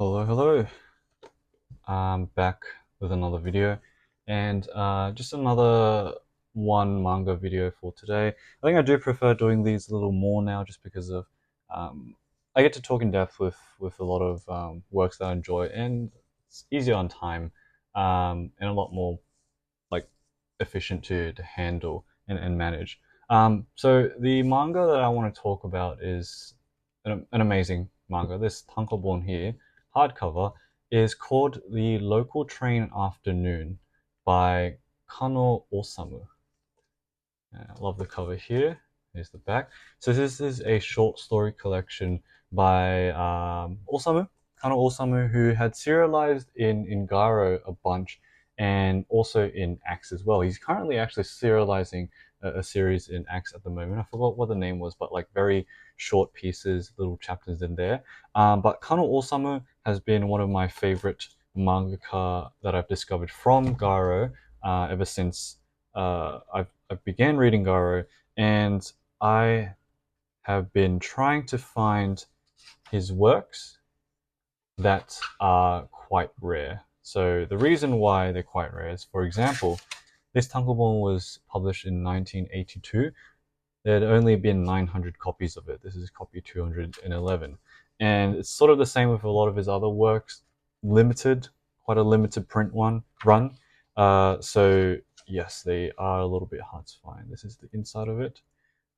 Hello. I'm back with another video, and just another one manga video for today. I think I do prefer doing these a little more now, just because of I get to talk in depth with a lot of works that I enjoy, and it's easier on time, and a lot more like efficient to handle and manage. So the manga that I want to talk about is an amazing manga. This tankobon here, hardcover, is called The Local Train Afternoon by Kanno Osamu. I love the cover here. Here's the back. So this is a short story collection by Osamu, Kanno Osamu, who had serialized in Garo a bunch and also in Axe as well. He's currently actually serializing a series in Axe at the moment. I forgot what the name was, but like very short pieces, little chapters in there. But Kanno Osamu has been one of my favorite mangaka that I've discovered from Garo ever since I began reading Garo, and I have been trying to find his works that are quite rare. So the reason why they're quite rare is, for example, this tankobon was published in 1982. There had only been 900 copies of it. This is copy 211. And it's sort of the same with a lot of his other works. Limited, quite a limited print run. So yes, they are a little bit hard to find. This is the inside of it.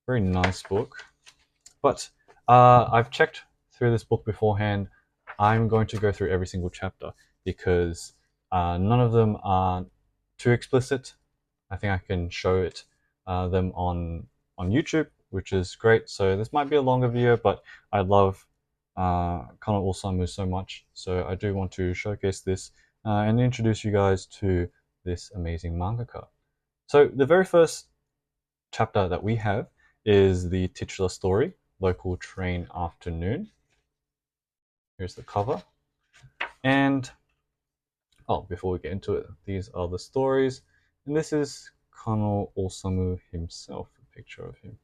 Very nice book. But I've checked through this book beforehand. I'm going to go through every single chapter because none of them are too explicit. I think I can show them on YouTube, which is great. So this might be a longer video, but I love Kanno Osamu so much. So I do want to showcase this and introduce you guys to this amazing mangaka. So the very first chapter that we have is the titular story, Local Train Afternoon. Here's the cover. And before we get into it, these are the stories. And this is Kanno Osamu himself, a picture of him.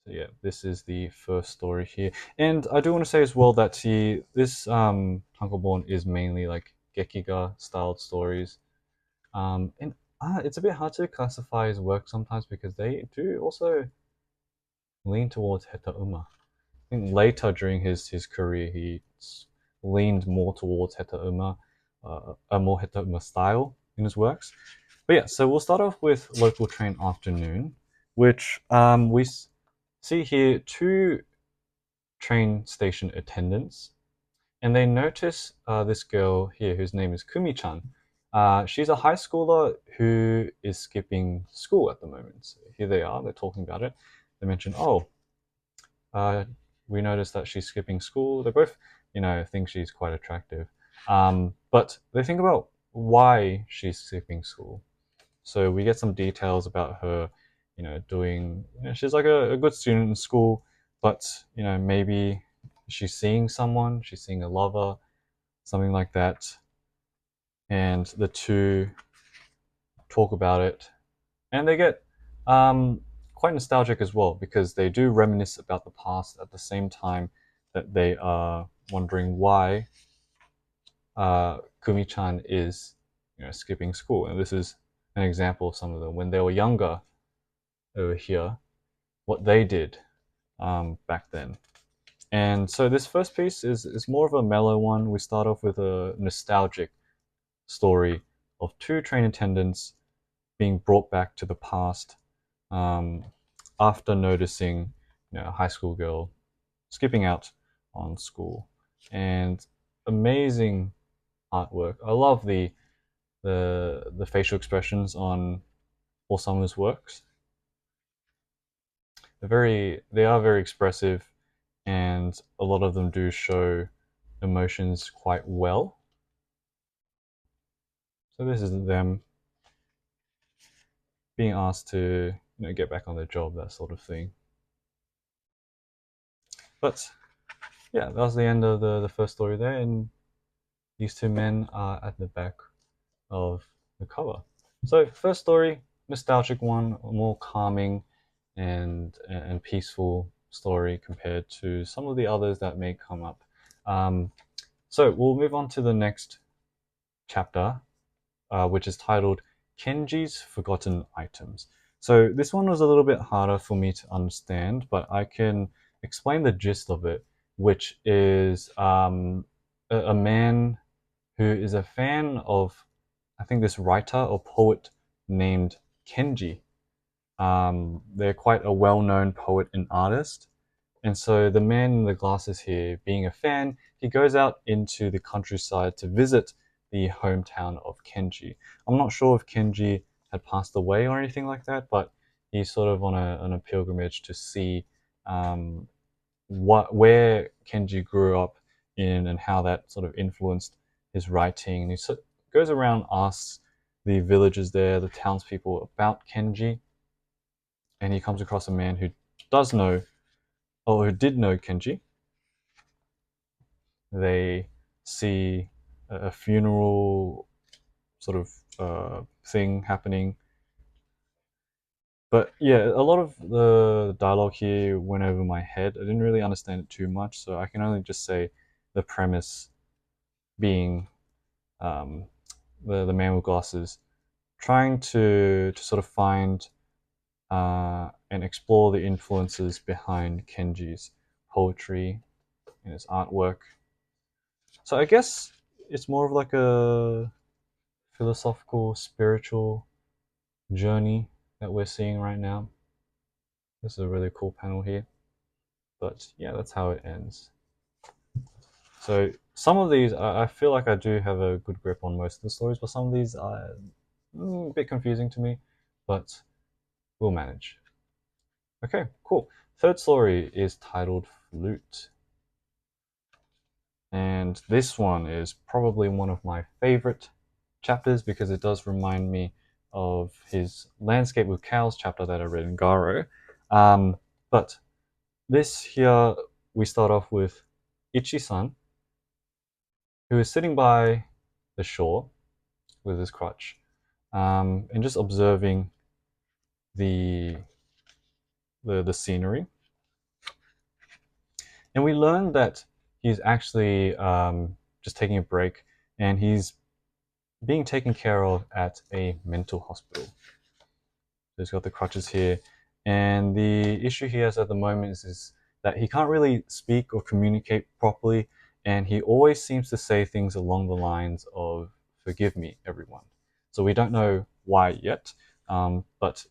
So yeah, this is the first story here. And I do want to say as well that this tankobon is mainly like Gekiga styled stories. And it's a bit hard to classify his work sometimes because they do also lean towards Hetauma. I think later during his career, he leaned more towards Hetauma, a more Hetauma style in his works. But yeah, so we'll start off with Local Train Afternoon, which we see here two train station attendants, and they notice this girl here whose name is Kumi-chan. She's a high schooler who is skipping school at the moment. So here they are, they're talking about it. They mention, we noticed that she's skipping school. They both, think she's quite attractive. But they think about why she's skipping school. So we get some details about her, doing, she's like a good student in school, but, maybe she's seeing someone, she's seeing a lover, something like that. And the two talk about it. And they get quite nostalgic as well because they do reminisce about the past at the same time that they are wondering why Kumi-chan is, skipping school. And this is an example of some of them when they were younger over here, what they did back then. And so this first piece is more of a mellow one. We start off with a nostalgic story of two train attendants being brought back to the past after noticing, a high school girl skipping out on school. And amazing artwork. I love the facial expressions on Osamu's works. They are very expressive, and a lot of them do show emotions quite well. So this is them being asked to, get back on their job, that sort of thing. But yeah, that was the end of the first story there, and these two men are at the back of the cover. So first story, nostalgic one, more calming and peaceful story compared to some of the others that may come up. So we'll move on to the next chapter, which is titled Kenji's Forgotten Items. So this one was a little bit harder for me to understand, but I can explain the gist of it, which is a man who is a fan of, I think, this writer or poet named Kenji. They're quite a well-known poet and artist. And so the man in the glasses here, being a fan, he goes out into the countryside to visit the hometown of Kenji. I'm not sure if Kenji had passed away or anything like that, but he's sort of on a pilgrimage to see where Kenji grew up in and how that sort of influenced his writing. And he goes around, asks the villagers there, the townspeople, about Kenji, and he comes across a man who does know, or who did know Kenji. They see a funeral sort of thing happening. But yeah, a lot of the dialogue here went over my head. I didn't really understand it too much, so I can only just say the premise being the man with glasses trying to sort of find and explore the influences behind Kenji's poetry and his artwork. So I guess it's more of like a philosophical, spiritual journey that we're seeing right now. This is a really cool panel here. But yeah, that's how it ends. So some of these, I feel like I do have a good grip on most of the stories, but some of these are a bit confusing to me, but we'll manage. Okay, cool. Third story is titled Flute. And this one is probably one of my favorite chapters because it does remind me of his Landscape with Cows chapter that I read in Garo. But this here, we start off with Ichi-san, who is sitting by the shore with his crutch and just observing the scenery. And we learn that he's actually just taking a break, and he's being taken care of at a mental hospital. So he's got the crutches here, and the issue he has at the moment is that he can't really speak or communicate properly, and he always seems to say things along the lines of "Forgive me, everyone." So we don't know why yet, but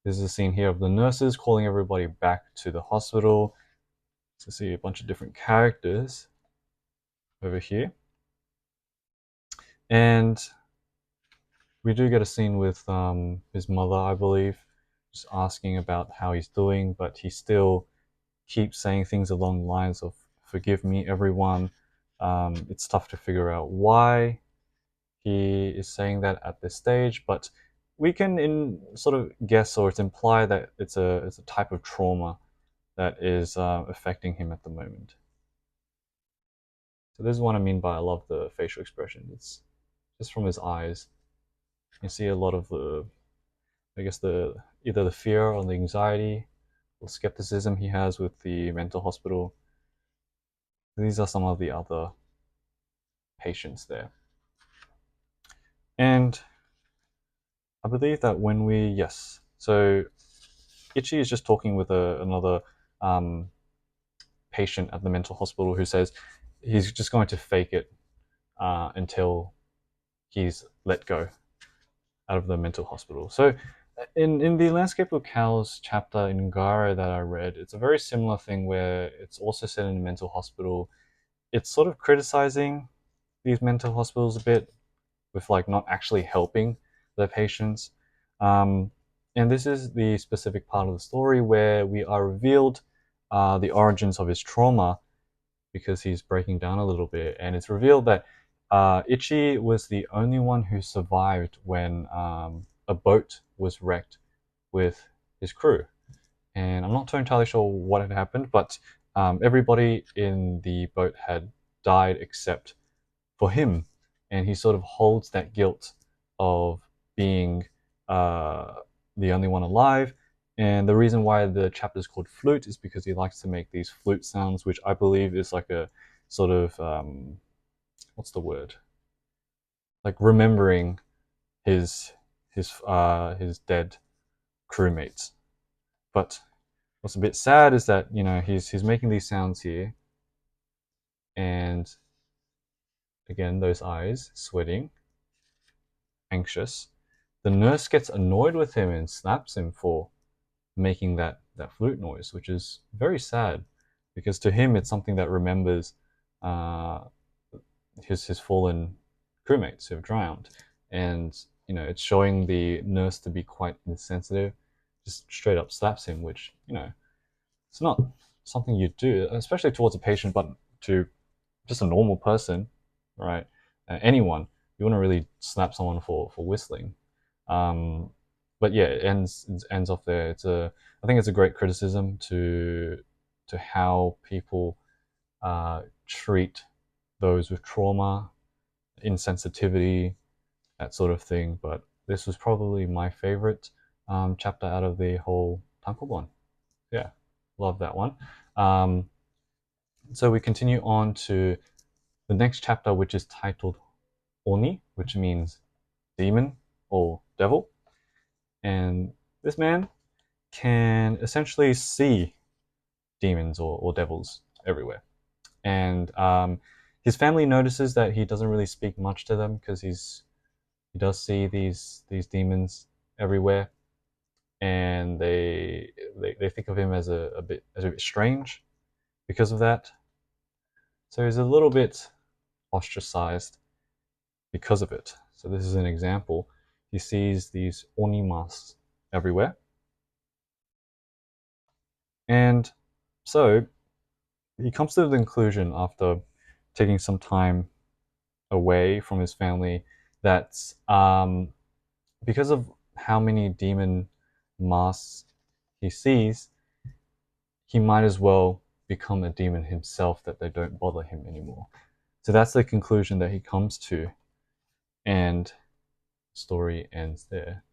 there's a scene here of the nurses calling everybody back to the hospital. So see a bunch of different characters over here. And we do get a scene with his mother, I believe, just asking about how he's doing, but he still keeps saying things along the lines of "Forgive me, everyone." It's tough to figure out why he is saying that at this stage, but we can sort of guess, or it's implied that it's a type of trauma that is affecting him at the moment. So this is what I mean by I love the facial expression. It's just from his eyes. You see a lot of the, I guess, either the fear or the anxiety or skepticism he has with the mental hospital. These are some of the other patients there. And I believe that when so Ichi is just talking with another patient at the mental hospital who says he's just going to fake it until he's let go out of the mental hospital. So in the Landscape of Cows chapter in Garo that I read, it's a very similar thing where it's also set in a mental hospital. It's sort of criticizing these mental hospitals a bit with like not actually helping their patients. And this is the specific part of the story where we are revealed the origins of his trauma because he's breaking down a little bit. And it's revealed that Ichi was the only one who survived when a boat was wrecked with his crew. And I'm not too entirely sure what had happened, but everybody in the boat had died except for him. And he sort of holds that guilt of being the only one alive. And the reason why the chapter is called Flute is because he likes to make these flute sounds, which I believe is like a sort of what's the word? Like remembering his dead crewmates. But what's a bit sad is that, you know, he's making these sounds here, and again, those eyes sweating, anxious. The nurse gets annoyed with him and slaps him for making that flute noise, which is very sad, because to him it's something that remembers his fallen crewmates who have drowned, and you know, it's showing the nurse to be quite insensitive. Just straight up slaps him, which, you know, it's not something you do, especially towards a patient, but to just a normal person, right? Anyone, you wouldn't really slap someone for whistling. But yeah, it ends off there. I think it's a great criticism to how people treat those with trauma, insensitivity, that sort of thing. But this was probably my favorite chapter out of the whole tankobon. Yeah, love that one. So we continue on to the next chapter, which is titled Oni, which means demon or devil. And this man can essentially see demons or devils everywhere. And his family notices that he doesn't really speak much to them, because he does see these demons everywhere, and they think of him as a bit strange because of that. So he's a little bit ostracized because of it. So this is an example. He sees these oni masks everywhere, and so he comes to the conclusion, after taking some time away from his family, that because of how many demon masks he sees, he might as well become a demon himself, that they don't bother him anymore. So that's the conclusion that he comes to, and the story ends there.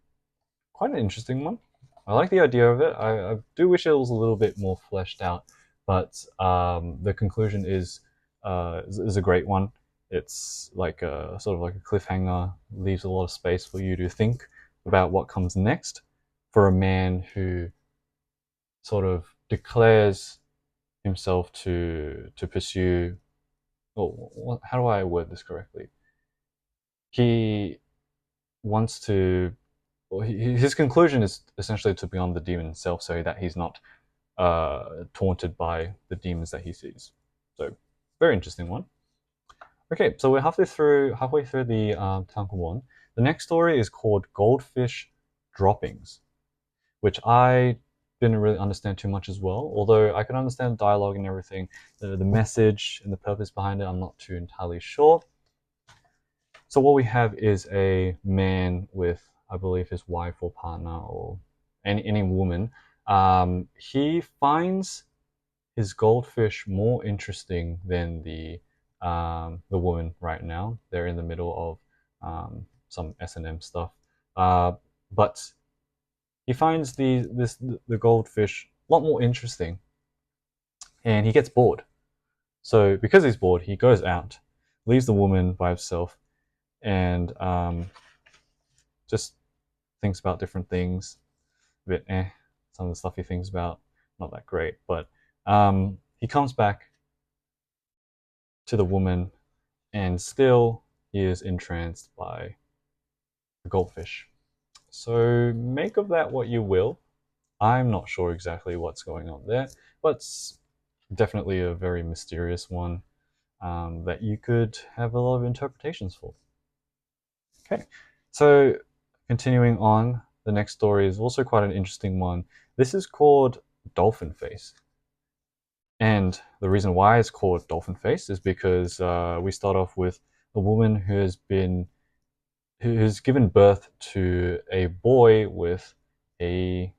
Quite an interesting one. I like the idea of it. I do wish it was a little bit more fleshed out, but the conclusion is a great one. It's like a sort of like a cliffhanger, leaves a lot of space for you to think about what comes next, for a man who sort of declares himself to pursue. Oh, how do I word this correctly? He wants to. Well, his conclusion is essentially to become the demon himself, so that he's not taunted by the demons that he sees. So, very interesting one. Okay, so we're halfway through the tankobon. The next story is called Goldfish Droppings, which I didn't really understand too much as well. Although I can understand the dialogue and everything, the message and the purpose behind it, I'm not too entirely sure. So what we have is a man with, I believe, his wife or partner or any woman. He finds his goldfish more interesting than the woman right now. They're in the middle of some S&M stuff, but he finds the goldfish a lot more interesting, and he gets bored. So because he's bored, he goes out, leaves the woman by herself, and just thinks about different things. A bit some of the stuff he thinks about, not that great, but he comes back to the woman, and still he is entranced by the goldfish. So make of that what you will. I'm not sure exactly what's going on there, but it's definitely a very mysterious one that you could have a lot of interpretations for. Okay, so continuing on, the next story is also quite an interesting one. This is called Dolphin Face. And the reason why it's called Dolphin Face is because we start off with a woman who's given birth to a boy with a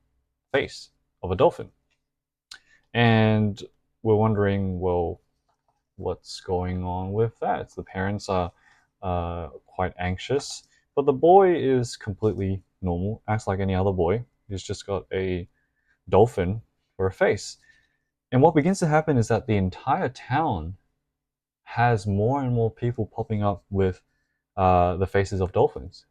face of a dolphin. And we're wondering, well, what's going on with that? The parents are quite anxious, but the boy is completely normal, acts like any other boy. He's just got a dolphin for a face. And what begins to happen is that the entire town has more and more people popping up with the faces of dolphins.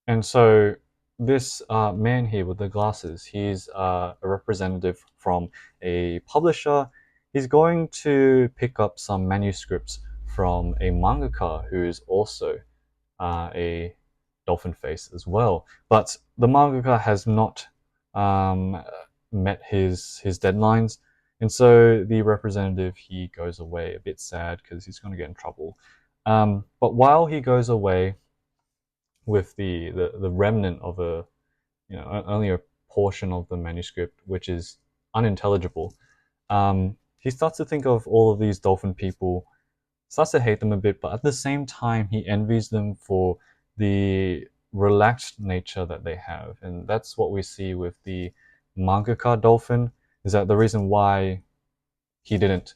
And so this man here with the glasses, he's a representative from a publisher. He's going to pick up some manuscripts from a mangaka who is also a dolphin face as well. But the mangaka has not met his deadlines, and so the representative, he goes away a bit sad because he's going to get in trouble. But while he goes away with the remnant of only a portion of the manuscript, which is unintelligible, he starts to think of all of these dolphin people, starts to hate them a bit, but at the same time, he envies them for the relaxed nature that they have. And that's what we see with the mangaka dolphin, is that the reason why he didn't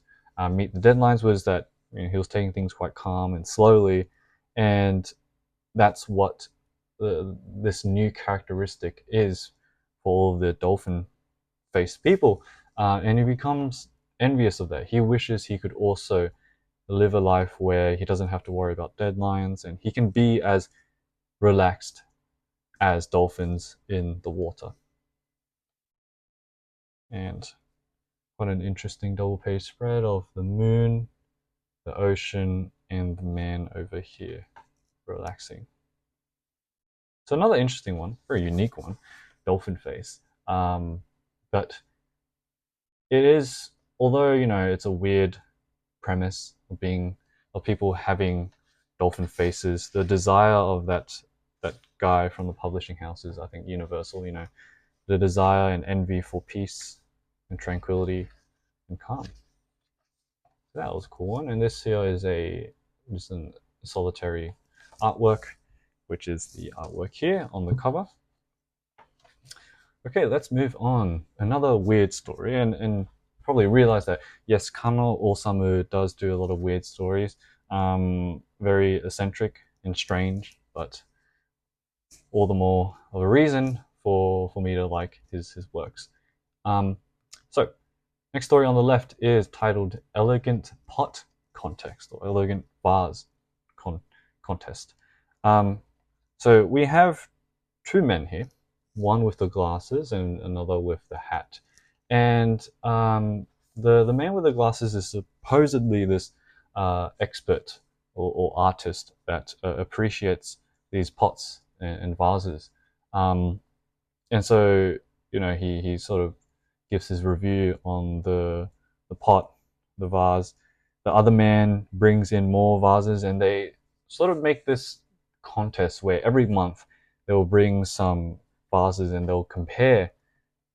meet the deadlines was that he was taking things quite calm and slowly, and that's what this new characteristic is for all of the dolphin-faced people. And he becomes envious of that. He wishes he could also live a life where he doesn't have to worry about deadlines and he can be as relaxed as dolphins in the water. And what an interesting double page spread of the moon, the ocean, and the man over here relaxing. So another interesting one, very unique one, dolphin face. But it is, although it's a weird premise of people having dolphin faces, the desire of that guy from the publishing house is, I think, universal. The desire and envy for peace and tranquility and calm. That was a cool one. And this here is just a solitary artwork, which is the artwork here on the cover. Okay, let's move on. Another weird story, and probably realize that yes, Kanno Osamu does do a lot of weird stories, very eccentric and strange, but all the more of a reason for me to like his works. So next story on the left is titled Elegant Pot Context, or Elegant Vase Contest. So we have two men here, one with the glasses and another with the hat. And the man with the glasses is supposedly this expert or artist that appreciates these pots and vases. And so, he sort of gives his review on the pot, the vase. The other man brings in more vases, and they sort of make this contest where every month they will bring some vases and they'll compare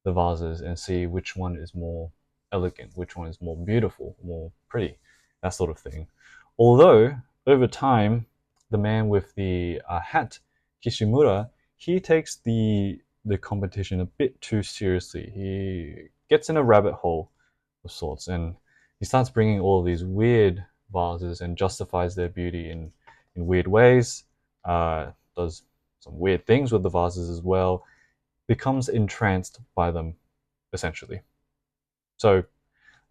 the vases and see which one is more elegant, which one is more beautiful, more pretty, that sort of thing. Although over time, the man with the hat, Kishimura, he takes the competition a bit too seriously. He gets in a rabbit hole of sorts, and he starts bringing all of these weird vases and justifies their beauty in weird ways. Does some weird things with the vases as well. Becomes entranced by them, essentially. So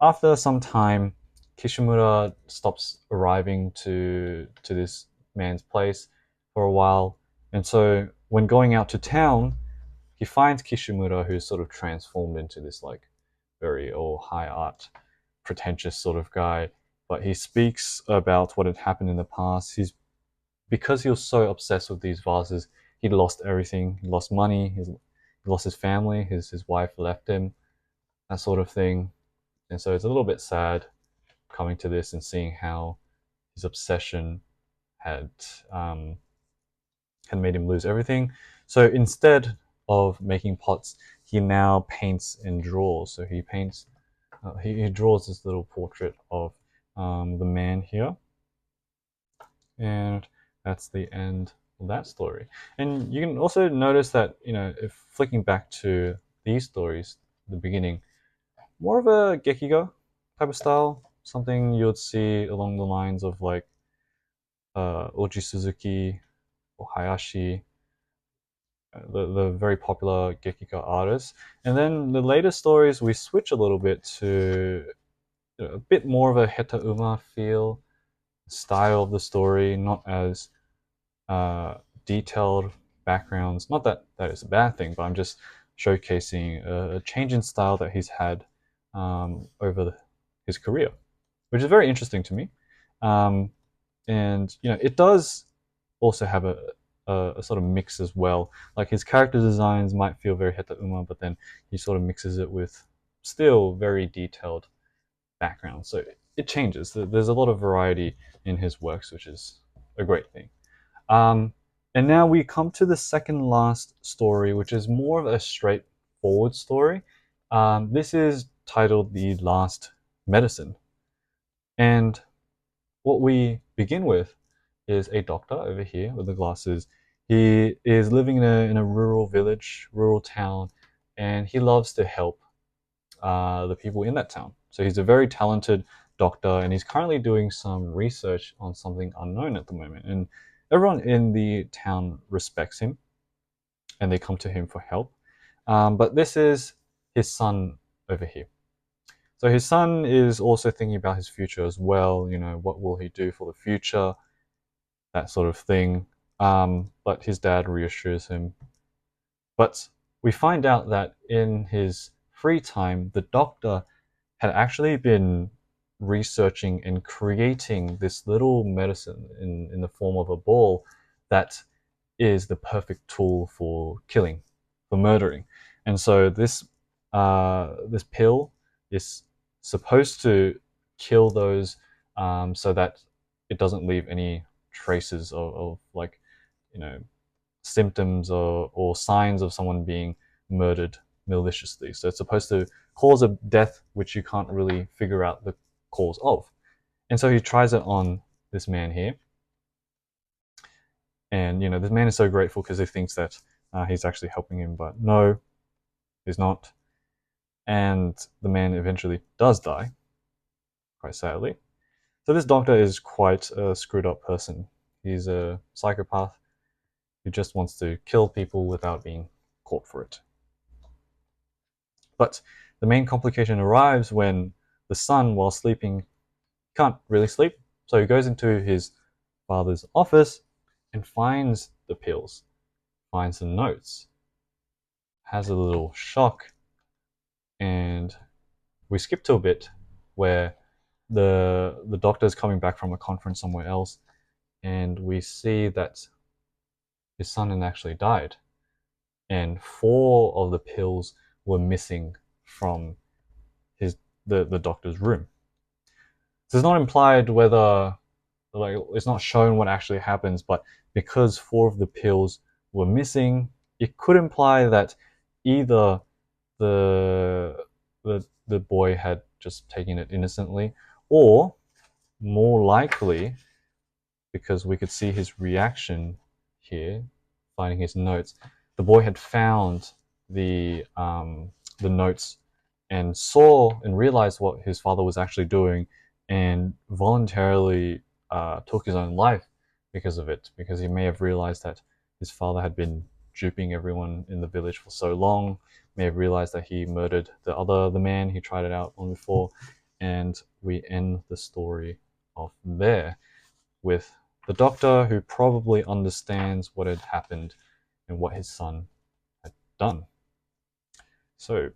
after some time, Kishimura stops arriving to this man's place for a while, and so when going out to town, he finds Kishimura, who's sort of transformed into this very high art, pretentious sort of guy. But he speaks about what had happened in the past. Because he was so obsessed with these vases, he'd lost everything. He lost money. He lost his family. His wife left him, that sort of thing. And so it's a little bit sad coming to this and seeing how his obsession had made him lose everything. So instead of making pots, he now paints and draws. So he paints, he draws this little portrait of the man here. And that's the end of that story. And you can also notice that, if flicking back to these stories, the beginning, more of a gekiga type of style, something you would see along the lines of Oji Suzuki or Hayashi, the very popular gekiga artists. And then the later stories, we switch a little bit to a bit more of a Heta Uma feel. style of the story, not as detailed backgrounds. Not that that is a bad thing, but I'm just showcasing a change in style that he's had over his career, which is very interesting to me. Um, and it does also have a sort of mix as well. Like his character designs might feel very heta-uma, but then he sort of mixes it with still very detailed background. So it changes. There's a lot of variety in his works, which is a great thing. Um, and now we come to the second last story, which is more of a straightforward story. This is titled The Last Medicine. And what we begin with is a doctor over here with the glasses. He is living in a rural village, rural town, and he loves to help the people in that town. So he's a very talented doctor, and he's currently doing some research on something unknown at the moment. And everyone in the town respects him, and they come to him for help. But this is his son over here. So his son is also thinking about his future as well. What will he do for the future? That sort of thing. But his dad reassures him. But we find out that in his free time, the doctor had actually been researching and creating this little medicine in the form of a ball that is the perfect tool for killing, for murdering. And so this pill is supposed to kill those so that it doesn't leave any traces of like symptoms or signs of someone being murdered maliciously. So it's supposed to cause a death which you can't really figure out the cause of. And so he tries it on this man here. And this man is so grateful because he thinks that he's actually helping him, but no, he's not. And the man eventually does die, quite sadly. So this doctor is quite a screwed up person. He's a psychopath who just wants to kill people without being caught for it. But the main complication arrives when the son, while sleeping, can't really sleep. So he goes into his father's office and finds the pills, finds the notes, has a little shock, and we skip to a bit where the doctor is coming back from a conference somewhere else, and we see that his son had actually died, and 4 of the pills were missing from the doctor's room. So it's not implied whether, like, it's not shown what actually happens, but because 4 of the pills were missing, it could imply that either the boy had just taken it innocently, or more likely, because we could see his reaction here, finding his notes, the boy had found the notes and saw and realized what his father was actually doing, and voluntarily took his own life because of it, because he may have realized that his father had been duping everyone in the village for so long, may have realized that he murdered the man he tried it out on before, and we end the story off there with the doctor, who probably understands what had happened and what his son had done. So,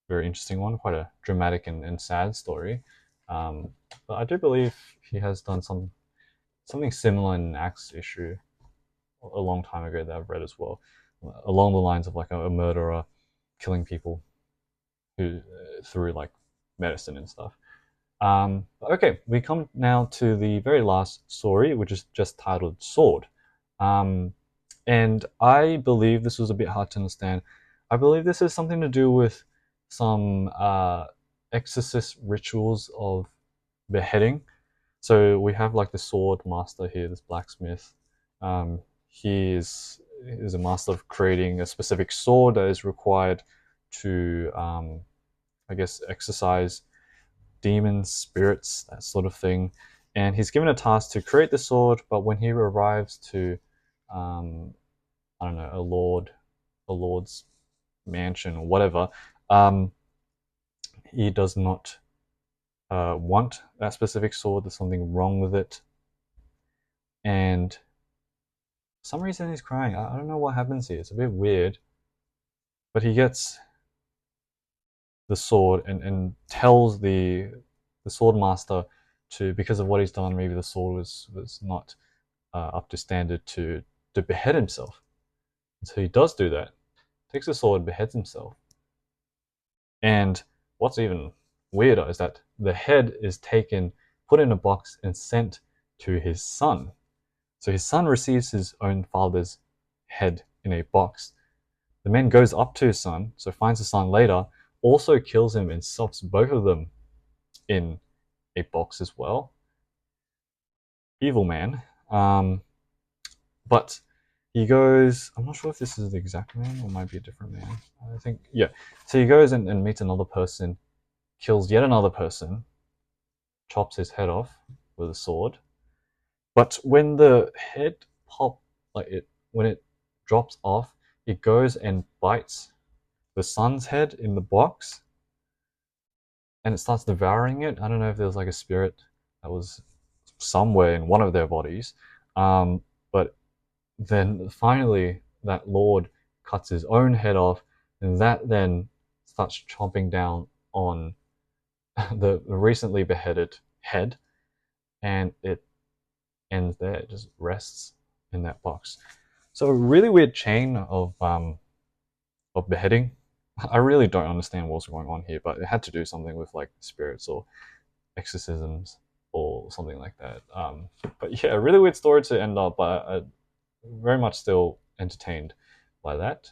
very interesting one, quite a dramatic and sad story. But I do believe he has done something similar in an Axe issue a long time ago that I've read as well, along the lines of like a murderer killing people who through like medicine and stuff. Okay, we come now to the very last story, which is just titled Sword. And I believe this was a bit hard to understand. I believe this is something to do with some exorcist rituals of beheading. So we have like the sword master here, this blacksmith. He is a master of creating a specific sword that is required to, I guess, exorcise demons, spirits, that sort of thing. And he's given a task to create the sword, but when he arrives to, I don't know, a lord's mansion or whatever, he does not want that specific sword. There's something wrong with it, and for some reason he's crying. I don't know what happens here. It's a bit weird, but he gets the sword and tells the sword master to, because of what he's done, maybe the sword was not up to standard, to behead himself. And so he does do that. Takes the sword, beheads himself. And what's even weirder is that the head is taken, put in a box, and sent to his son. So his son receives his own father's head in a box. The man goes up to his son, so finds his son later, also kills him and stuffs both of them in a box as well. Evil man. But he goes, I'm not sure if this is the exact man or might be a different man. I think, yeah. So he goes and meets another person, kills yet another person, chops his head off with a sword. But when the head when it drops off, it goes and bites the son's head in the box, and it starts devouring it. I don't know if there was like a spirit that was somewhere in one of their bodies, but then finally that lord cuts his own head off, and that then starts chomping down on the recently beheaded head, and it ends there. It just rests in that box. So a really weird chain of beheading. I really don't understand what's going on here, but it had to do something with like spirits or exorcisms or something like that. But yeah, a really weird story to end up, but very much still entertained by that.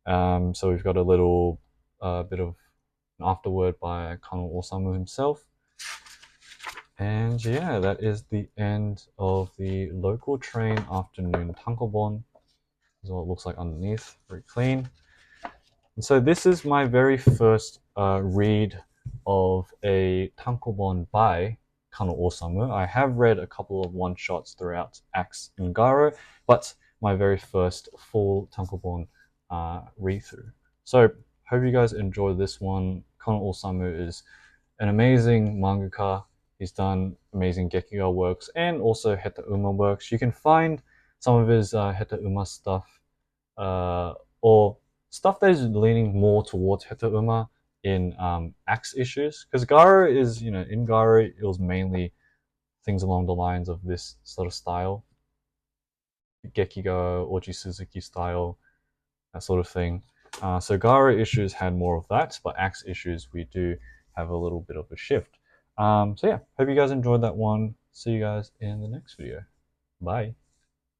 So we've got a little bit of an afterword by Kanno Osamu himself. And yeah, that is the end of the local train afternoon tankobon. This is what it looks like underneath, very clean. And so this is my very first read of a tankobon by Kanno Osamu. I have read a couple of one-shots throughout Axe and Garo, but my very first full tankobon read-through. So hope you guys enjoy this one. Kanno Osamu is an amazing mangaka. He's done amazing Gekiga works and also Heta Uma works. You can find some of his Heta Uma stuff or stuff that is leaning more towards Heta Uma in Axe issues. Because Garo is, in Garo, it was mainly things along the lines of this sort of style. Gekiga, Oji Suzuki style, that sort of thing. So Garo issues had more of that, but Axe issues, we do have a little bit of a shift. So yeah, hope you guys enjoyed that one. See you guys in the next video. Bye.